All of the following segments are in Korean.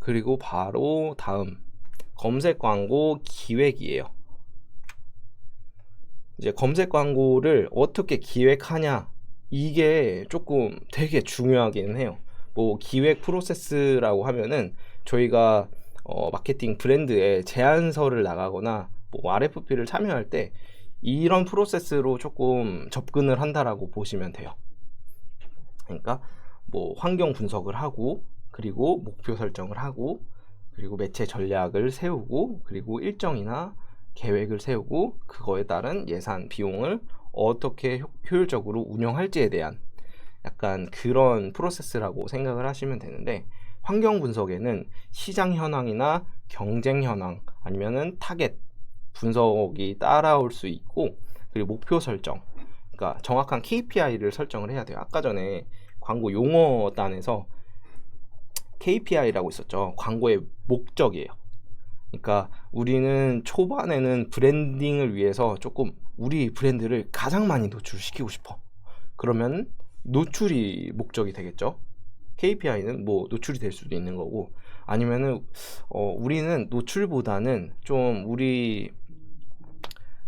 그리고 바로 다음 검색 광고 기획이에요. 이제 검색 광고를 어떻게 기획하냐, 이게 조금 되게 중요하기는 해요. 뭐 기획 프로세스라고 하면은 저희가 마케팅 브랜드에 제안서를 나가거나 뭐 RFP를 참여할 때 이런 프로세스로 조금 접근을 한다라고 보시면 돼요. 그러니까 뭐 환경 분석을 하고, 그리고 목표 설정을 하고, 그리고 매체 전략을 세우고, 그리고 일정이나 계획을 세우고, 그거에 따른 예산 비용을 어떻게 효율적으로 운영할지에 대한 약간 그런 프로세스라고 생각을 하시면 되는데, 환경 분석에는 시장 현황이나 경쟁 현황 아니면은 타겟 분석이 따라올 수 있고, 그리고 목표 설정, 그러니까 정확한 KPI를 설정을 해야 돼요. 아까 전에 광고 용어단에서 KPI라고 있었죠. 광고의 목적이에요. 그러니까 우리는 초반에는 브랜딩을 위해서 조금 우리 브랜드를 가장 많이 노출시키고 싶어. 그러면 노출이 목적이 되겠죠. KPI는 뭐 노출이 될 수도 있는 거고, 아니면은 우리는 노출보다는 좀 우리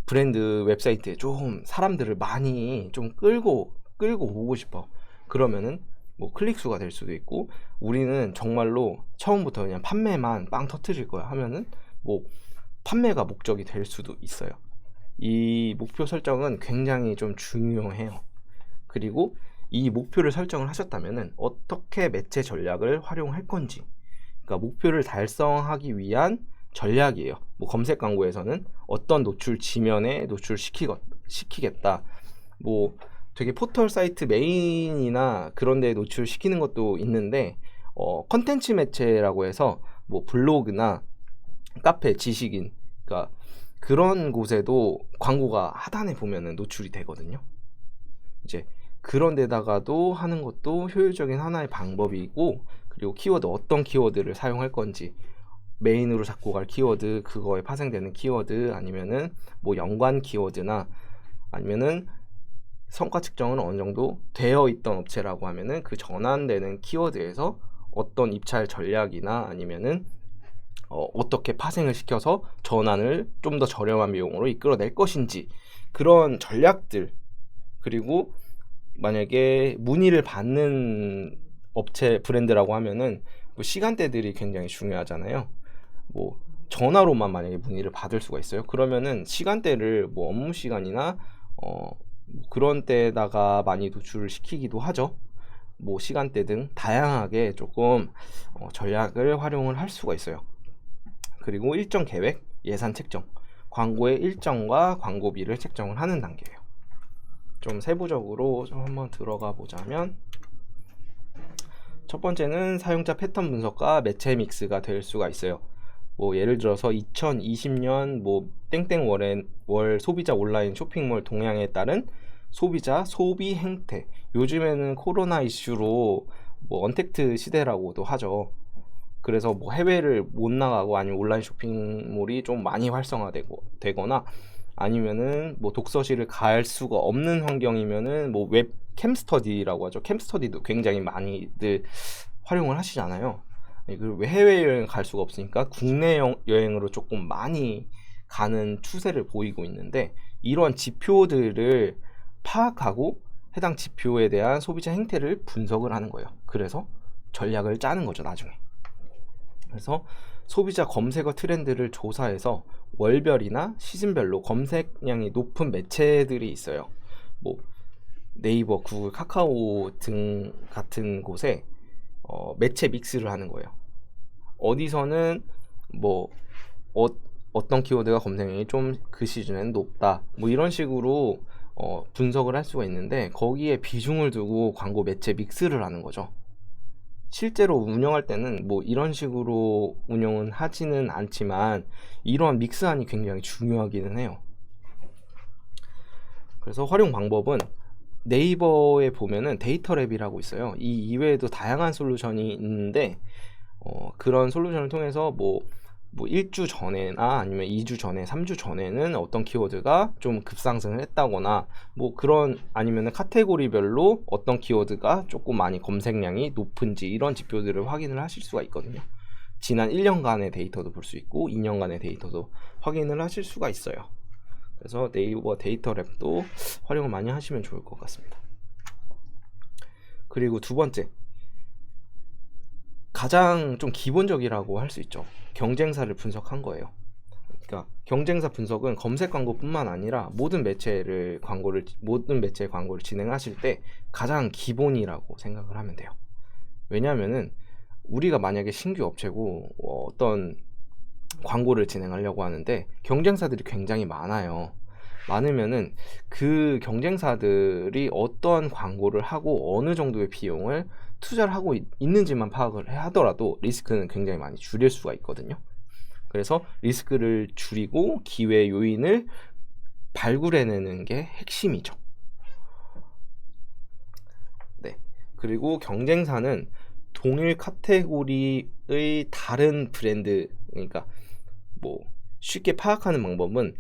브랜드 웹사이트에 좀 사람들을 많이 좀 끌고 오고 싶어. 그러면은 뭐 클릭 수가 될 수도 있고, 우리는 정말로 처음부터 그냥 판매만 빵 터트릴 거야 하면은 뭐 판매가 목적이 될 수도 있어요. 이 목표 설정은 굉장히 좀 중요해요. 그리고 이 목표를 설정을 하셨다면은 어떻게 매체 전략을 활용할 건지, 그러니까 목표를 달성하기 위한 전략이에요. 뭐 검색 광고에서는 어떤 노출 지면에 노출시키겠다. 뭐 되게 포털 사이트 메인이나 그런 데 노출시키는 것도 있는데, 컨텐츠 매체라고 해서 뭐 블로그나 카페, 지식인, 그러니까 그런 곳에도 광고가 하단에 보면은 노출이 되거든요. 이제 그런 데다가도 하는 것도 효율적인 하나의 방법이고, 그리고 키워드, 어떤 키워드를 사용할 건지, 메인으로 잡고 갈 키워드, 그거에 파생되는 키워드, 아니면은 뭐 연관 키워드나, 아니면은 성과 측정은 어느 정도 되어 있던 업체라고 하면은 그 전환되는 키워드에서 어떤 입찰 전략이나 아니면은 어떻게 파생을 시켜서 전환을 좀 더 저렴한 비용으로 이끌어낼 것인지, 그런 전략들. 그리고 만약에 문의를 받는 업체 브랜드라고 하면은 뭐 시간대들이 굉장히 중요하잖아요. 뭐 전화로만 만약에 문의를 받을 수가 있어요. 그러면은 시간대를 뭐 업무 시간이나 뭐 그런 때에다가 많이 노출을 시키기도 하죠. 뭐 시간대 등 다양하게 조금 전략을 활용을 할 수가 있어요. 그리고 일정 계획, 예산 책정, 광고의 일정과 광고비를 책정을 하는 단계예요. 좀 세부적으로 좀 한번 들어가 보자면, 첫 번째는 사용자 패턴 분석과 매체 믹스가 될 수가 있어요. 뭐 예를 들어서 2020년 뭐 땡땡 월 소비자 온라인 쇼핑몰 동향에 따른 소비자 소비 행태. 요즘에는 코로나 이슈로 뭐 언택트 시대라고도 하죠. 그래서 뭐 해외를 못 나가고, 아니면 온라인 쇼핑몰이 좀 많이 되거나, 아니면은 뭐 독서실을 갈 수가 없는 환경이면은 뭐 웹 캠스터디라고 하죠. 캠스터디도 굉장히 많이들 활용을 하시잖아요. 그리고 해외여행 갈 수가 없으니까 국내 여행으로 조금 많이 가는 추세를 보이고 있는데, 이러한 지표들을 파악하고 해당 지표에 대한 소비자 행태를 분석을 하는 거예요. 그래서 전략을 짜는 거죠, 나중에. 그래서 소비자 검색어 트렌드를 조사해서 월별이나 시즌별로 검색량이 높은 매체들이 있어요. 뭐 네이버, 구글, 카카오 등 같은 곳에 매체 믹스를 하는 거예요. 어디서는 뭐 어떤 키워드가 검색량이 좀 그 시즌에는 높다, 뭐 이런 식으로 분석을 할 수가 있는데, 거기에 비중을 두고 광고 매체 믹스를 하는 거죠. 실제로 운영할 때는 뭐 이런 식으로 운영은 하지는 않지만, 이러한 믹스안이 굉장히 중요하기는 해요. 그래서 활용 방법은 네이버에 보면은 데이터랩이라고 있어요. 이 이외에도 다양한 솔루션이 있는데, 그런 솔루션을 통해서 뭐 1주 전에나 아니면 2주 전에, 3주 전에는 어떤 키워드가 좀 급상승을 했다거나, 뭐 그런, 아니면 카테고리별로 어떤 키워드가 조금 많이 검색량이 높은지, 이런 지표들을 확인을 하실 수가 있거든요. 지난 1년간의 데이터도 볼 수 있고 2년간의 데이터도 확인을 하실 수가 있어요. 그래서 네이버 데이터 랩도 활용을 많이 하시면 좋을 것 같습니다. 그리고 두 번째, 가장 좀 기본적이라고 할 수 있죠. 경쟁사를 분석한 거예요. 그러니까 경쟁사 분석은 검색 광고뿐만 아니라 모든 매체의 광고를 진행하실 때 가장 기본이라고 생각을 하면 돼요. 왜냐하면은 우리가 만약에 신규 업체고 어떤 광고를 진행하려고 하는데 경쟁사들이 굉장히 많아요. 많으면은 그 경쟁사들이 어떤 광고를 하고 어느 정도의 비용을 투자를 하고 있는지만 파악을 하더라도 리스크는 굉장히 많이 줄일 수가 있거든요. 그래서 리스크를 줄이고 기회 요인을 발굴해내는 게 핵심이죠. 네. 그리고 경쟁사는 동일 카테고리의 다른 브랜드, 그러니까 뭐 쉽게 파악하는 방법은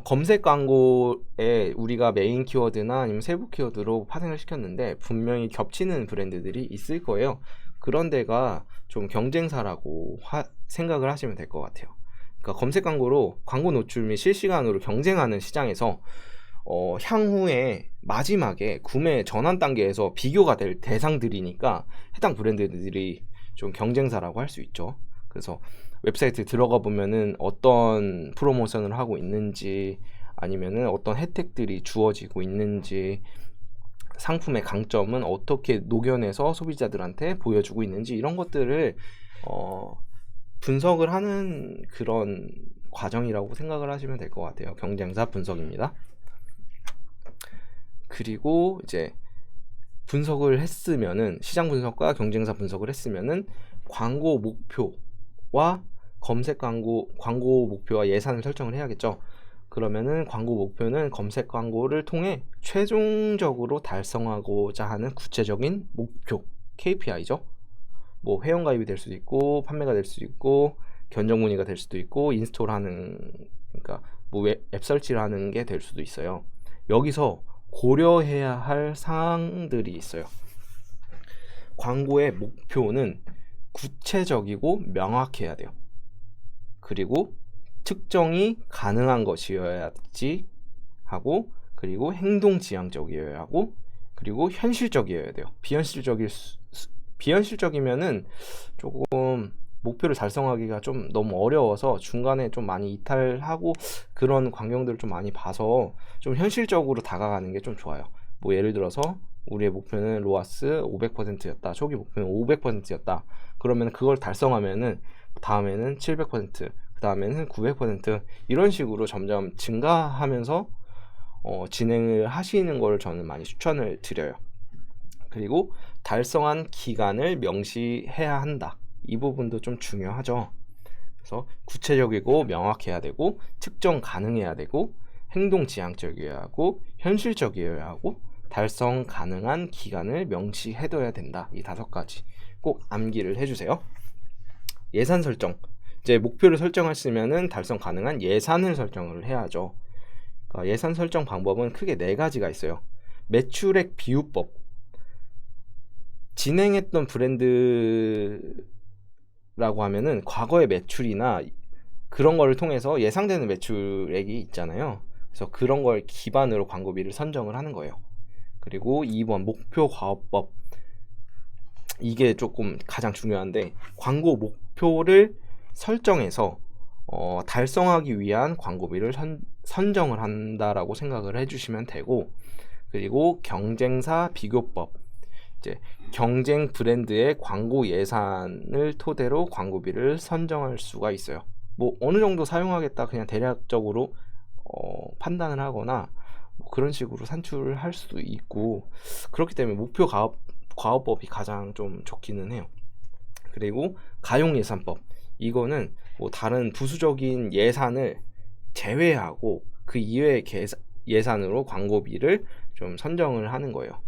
검색 광고에 우리가 메인 키워드나 아니면 세부 키워드로 파생을 시켰는데 분명히 겹치는 브랜드들이 있을 거예요. 그런 데가 좀 경쟁사라고 생각을 하시면 될 것 같아요. 그러니까 검색 광고로 광고 노출 및 실시간으로 경쟁하는 시장에서 향후에 마지막에 구매 전환 단계에서 비교가 될 대상들이니까 해당 브랜드들이 좀 경쟁사라고 할 수 있죠. 그래서 웹사이트 들어가 보면은 어떤 프로모션을 하고 있는지, 아니면은 어떤 혜택들이 주어지고 있는지, 상품의 강점은 어떻게 녹여내서 소비자들한테 보여주고 있는지, 이런 것들을 분석을 하는 그런 과정이라고 생각을 하시면 될 것 같아요. 경쟁사 분석입니다. 그리고 이제 분석을 했으면은, 시장 분석과 경쟁사 분석을 했으면은 광고 목표와 검색 광고 목표와 예산을 설정을 해야겠죠. 그러면은 광고 목표는 검색 광고를 통해 최종적으로 달성하고자 하는 구체적인 목표, KPI죠. 뭐 회원가입이 될 수도 있고, 판매가 될 수도 있고, 견적 문의가 될 수도 있고, 인스톨하는, 그러니까 뭐 앱 설치를 하는 게 될 수도 있어요. 여기서 고려해야 할 사항들이 있어요. 광고의 목표는 구체적이고 명확해야 돼요. 그리고 측정이 가능한 것이어야지 하고, 그리고 행동 지향적이어야 하고, 그리고 현실적이어야 돼요. 비현실적이면은 조금 목표를 달성하기가 좀 너무 어려워서 중간에 좀 많이 이탈하고 그런 광경들을 좀 많이 봐서 좀 현실적으로 다가가는 게 좀 좋아요. 뭐 예를 들어서 우리의 목표는 로아스 500%였다. 초기 목표는 500%였다. 그러면 그걸 달성하면은 다음에는 700%, 그 다음에는 900% 이런 식으로 점점 증가하면서 진행을 하시는 걸 저는 많이 추천을 드려요. 그리고 달성한 기간을 명시해야 한다. 이 부분도 좀 중요하죠. 그래서 구체적이고 명확해야 되고, 측정 가능해야 되고, 행동 지향적이어야 하고, 현실적이어야 하고, 달성 가능한 기간을 명시해둬야 된다. 이 5가지 꼭 암기를 해주세요. 예산 설정. 이제 목표를 설정했으면은 달성 가능한 예산을 설정을 해야죠. 그러니까 예산 설정 방법은 크게 4가지가 있어요. 매출액 비율법. 진행했던 브랜드라고 하면은 과거의 매출이나 그런 거를 통해서 예상되는 매출액이 있잖아요. 그래서 그런 걸 기반으로 광고비를 선정을 하는 거예요. 그리고 2번 목표 과업법. 이게 조금 가장 중요한데, 광고 목표를 설정해서 달성하기 위한 광고비를 선정을 한다라고 생각을 해주시면 되고, 그리고 경쟁사 비교법. 이제 경쟁 브랜드의 광고 예산을 토대로 광고비를 선정할 수가 있어요. 뭐 어느 정도 사용하겠다 그냥 대략적으로 판단을 하거나 뭐 그런 식으로 산출을 할 수도 있고, 그렇기 때문에 목표 과업법이 가장 좀 좋기는 해요. 그리고 가용 예산법. 이거는 뭐 다른 부수적인 예산을 제외하고 그 이외의 예산으로 광고비를 좀 선정을 하는 거예요.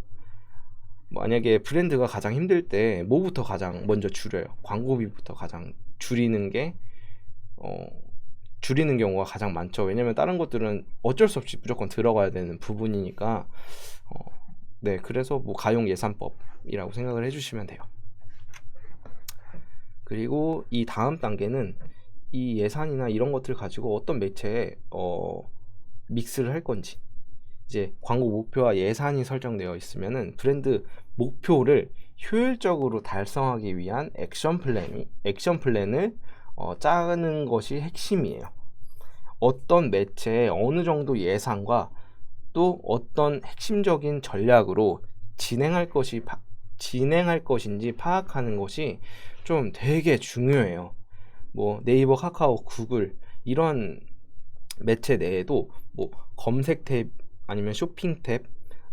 만약에 브랜드가 가장 힘들 때 뭐부터 가장 먼저 줄여요? 광고비부터 가장 줄이는 경우가 가장 많죠. 왜냐면 다른 것들은 어쩔 수 없이 무조건 들어가야 되는 부분이니까. 그래서 뭐 가용 예산법이라고 생각을 해주시면 돼요. 그리고 이 다음 단계는 이 예산이나 이런 것들을 가지고 어떤 매체에 믹스를 할 건지, 이제 광고 목표와 예산이 설정되어 있으면은 브랜드 목표를 효율적으로 달성하기 위한 액션 플랜을 짜는 것이 핵심이에요. 어떤 매체에 어느 정도 예산과 또 어떤 핵심적인 전략으로 진행할 것인지 파악하는 것이 좀 되게 중요해요. 뭐 네이버, 카카오, 구글 이런 매체 내에도 뭐 검색 탭 아니면 쇼핑 탭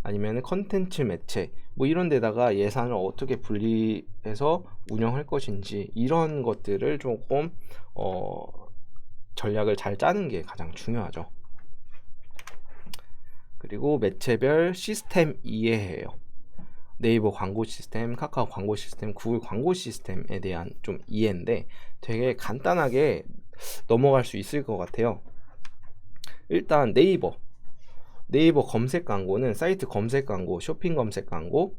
아니면 컨텐츠 매체 뭐 이런 데다가 예산을 어떻게 분리해서 운영할 것인지 이런 것들을 조금 전략을 잘 짜는 게 가장 중요하죠. 그리고 매체별 시스템 이해해요. 네이버 광고 시스템, 카카오 광고 시스템, 구글 광고 시스템에 대한 좀 이해인데 되게 간단하게 넘어갈 수 있을 것 같아요. 일단 네이버 검색 광고는 사이트 검색 광고, 쇼핑 검색 광고,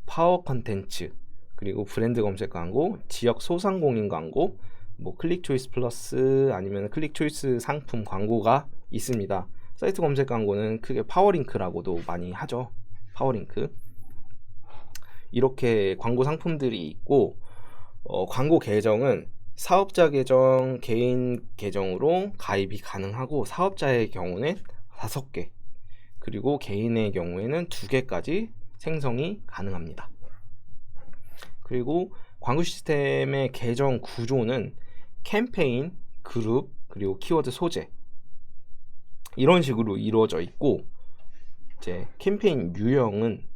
파워 컨텐츠, 그리고 브랜드 검색 광고, 지역 소상공인 광고, 뭐 클릭 초이스 플러스 아니면 클릭 초이스 상품 광고가 있습니다. 사이트 검색 광고는 크게 파워링크라고도 많이 하죠. 파워링크. 이렇게 광고 상품들이 있고 광고 계정은 사업자 계정, 개인 계정으로 가입이 가능하고 사업자의 경우는 5개 그리고 개인의 경우에는 2개까지 생성이 가능합니다. 그리고 광고 시스템의 계정 구조는 캠페인, 그룹, 그리고 키워드 소재 이런 식으로 이루어져 있고 이제 캠페인 유형은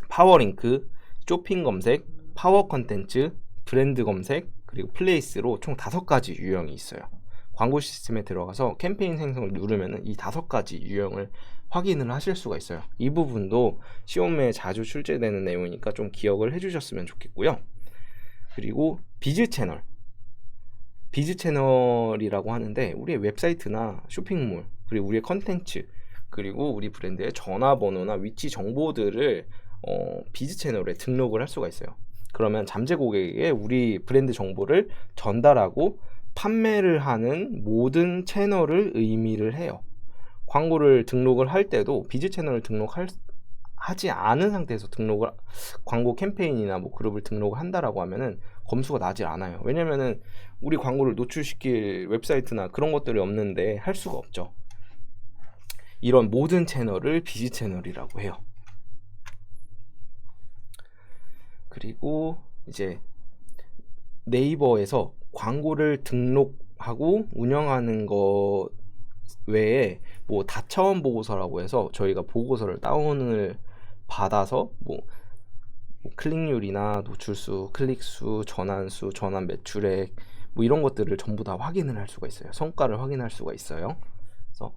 파워링크, 쇼핑 검색, 파워 컨텐츠, 브랜드 검색, 그리고 플레이스로 총 5가지 유형이 있어요. 광고 시스템에 들어가서 캠페인 생성을 누르면 이 5가지 유형을 확인을 하실 수가 있어요. 이 부분도 시험에 자주 출제되는 내용이니까 좀 기억을 해주셨으면 좋겠고요. 그리고 비즈 채널이라고 하는데 우리의 웹사이트나 쇼핑몰 그리고 우리의 컨텐츠 그리고 우리 브랜드의 전화번호나 위치 정보들을 비즈 채널에 등록을 할 수가 있어요. 그러면 잠재 고객에게 우리 브랜드 정보를 전달하고 판매를 하는 모든 채널을 의미를 해요. 광고를 등록을 할 때도 비즈 채널을 하지 않은 상태에서 광고 캠페인이나 뭐 그룹을 등록을 한다라고 하면은 검수가 나질 않아요. 왜냐면은 우리 광고를 노출시킬 웹사이트나 그런 것들이 없는데 할 수가 없죠. 이런 모든 채널을 비즈 채널이라고 해요. 그리고 이제 네이버에서 광고를 등록하고 운영하는 것 외에 뭐 다차원 보고서라고 해서 저희가 보고서를 다운을 받아서 뭐 클릭률이나 노출수, 클릭수, 전환수, 전환 매출액 뭐 이런 것들을 전부 다 확인을 할 수가 있어요. 성과를 확인할 수가 있어요. 그래서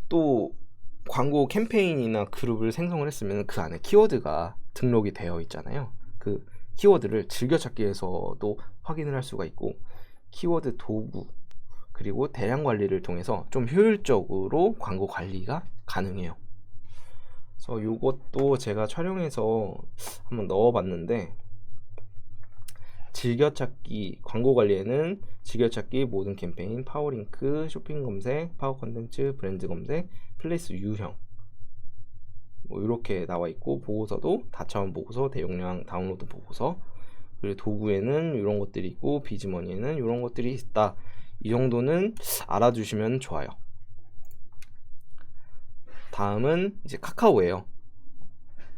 또 광고 캠페인이나 그룹을 생성을 했으면 그 안에 키워드가 등록이 되어 있잖아요. 그 키워드를 즐겨찾기에서도 확인을 할 수가 있고 키워드 도구 그리고 대량 관리를 통해서 좀 효율적으로 광고 관리가 가능해요. 그래서 이것도 제가 촬영해서 한번 넣어봤는데 즐겨찾기 광고 관리에는 즐겨찾기 모든 캠페인 파워링크 쇼핑 검색 파워 컨텐츠 브랜드 검색 플레이스 유형 뭐 이렇게 나와 있고 보고서도 다차원 보고서 대용량 다운로드 보고서 그리고 도구에는 이런 것들이 있고 비즈머니에는 이런 것들이 있다. 이 정도는 알아두시면 좋아요. 다음은 이제 카카오예요.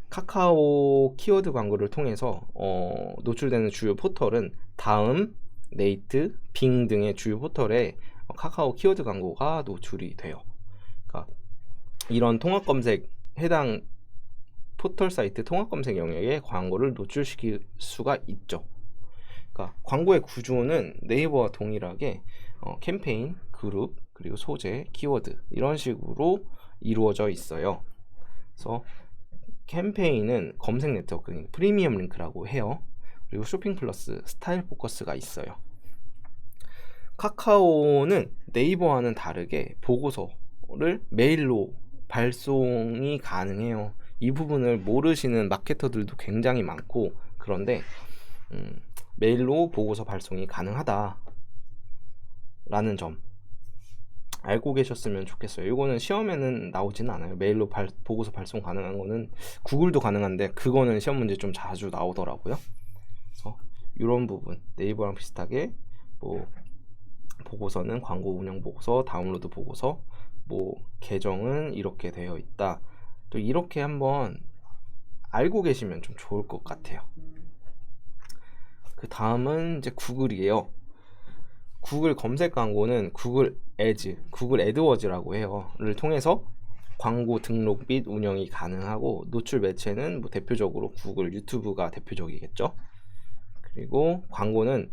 카카오 키워드 광고를 통해서 노출되는 주요 포털은 다음, 네이트, 빙 등의 주요 포털에 카카오 키워드 광고가 노출이 돼요. 그러니까 이런 통합 검색 해당 포털 사이트 통합 검색 영역에 광고를 노출시킬 수가 있죠. 그러니까 광고의 구조는 네이버와 동일하게 캠페인, 그룹, 그리고 소재, 키워드 이런 식으로 이루어져 있어요. 그래서 캠페인은 검색 네트워크, 프리미엄 링크라고 해요. 그리고 쇼핑 플러스, 스타일 포커스가 있어요. 카카오는 네이버와는 다르게 보고서를 메일로 발송이 가능해요. 이 부분을 모르시는 마케터들도 굉장히 많고 그런데 메일로 보고서 발송이 가능하다 라는 점 알고 계셨으면 좋겠어요. 이거는 시험에는 나오지는 않아요. 메일로 보고서 발송 가능한 거는 구글도 가능한데 그거는 시험 문제 좀 자주 나오더라고요. 그래서 이런 부분 네이버랑 비슷하게 뭐 보고서는 광고 운영 보고서, 다운로드 보고서, 뭐 계정은 이렇게 되어 있다. 또 이렇게 한번 알고 계시면 좀 좋을 것 같아요. 그 다음은 이제 구글이에요. 구글 검색 광고는 구글 애드워즈라고 해요.를 통해서 광고 등록 및 운영이 가능하고 노출 매체는 뭐 대표적으로 구글 유튜브가 대표적이겠죠. 그리고 광고는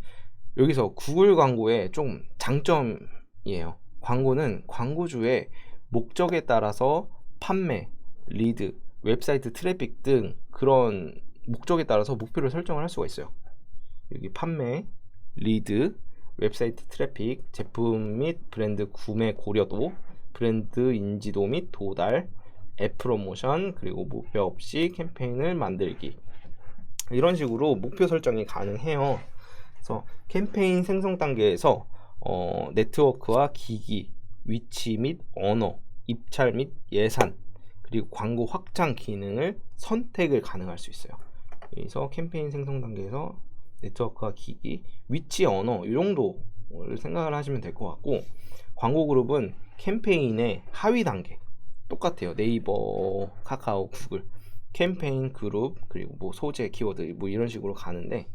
여기서 구글 광고의 좀 장점이에요. 광고는 광고주의 목적에 따라서 판매, 리드, 웹사이트 트래픽 등 그런 목적에 따라서 목표를 설정을 할 수가 있어요. 여기 판매, 리드, 웹사이트 트래픽, 제품 및 브랜드 구매 고려도, 브랜드 인지도 및 도달, 앱 프로모션, 그리고 목표 없이 캠페인을 만들기, 이런 식으로 목표 설정이 가능해요. 그래서 캠페인 생성 단계에서 네트워크와 기기, 위치 및 언어, 입찰 및 예산, 그리고 광고 확장 기능을 선택을 가능할 수 있어요. 그래서 캠페인 생성 단계에서 네트워크와 기기, 위치, 언어 이 정도를 생각을 하시면 될 것 같고, 광고 그룹은 캠페인의 하위 단계 똑같아요. 네이버, 카카오, 구글 캠페인 그룹, 그리고 뭐 소재, 키워드 뭐 이런 식으로 가는데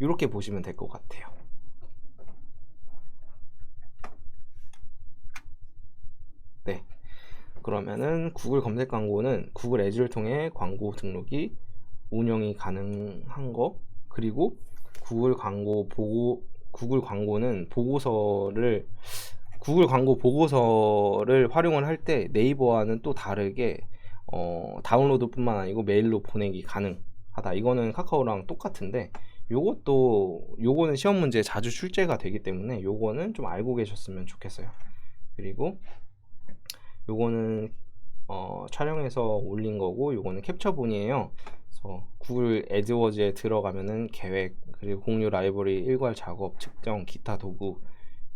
이렇게 보시면 될 것 같아요. 네, 그러면은 구글 검색 광고는 구글 애즈를 통해 광고 등록이 운영이 가능한 거, 그리고 구글 광고는 구글 광고 보고서를 활용을 할 때 네이버와는 또 다르게 다운로드뿐만 아니고 메일로 보내기 가능하다. 이거는 카카오랑 똑같은데 요거는 시험 문제에 자주 출제가 되기 때문에 요거는 좀 알고 계셨으면 좋겠어요. 그리고 요거는 촬영해서 올린 거고, 요거는 캡처본이에요. 그래서 구글 애드워즈에 들어가면은 계획, 그리고 공유 라이브러리, 일괄 작업, 측정, 기타 도구,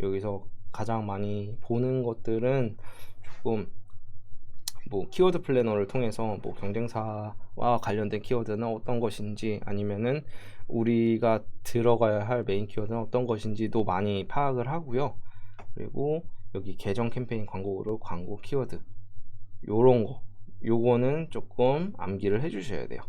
여기서 가장 많이 보는 것들은 조금 뭐 키워드 플래너를 통해서 뭐 경쟁사와 관련된 키워드는 어떤 것인지, 아니면은 우리가 들어가야 할 메인 키워드는 어떤 것인지도 많이 파악을 하고요. 그리고 여기 계정 캠페인 광고로 광고 키워드 요거는 조금 암기를 해 주셔야 돼요.